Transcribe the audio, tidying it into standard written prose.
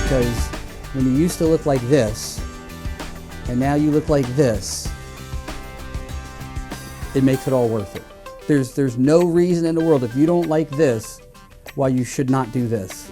because when you used to look like this, and now you look like this, it makes it all worth it. There's no reason in the world, if you don't like this, why you should not do this.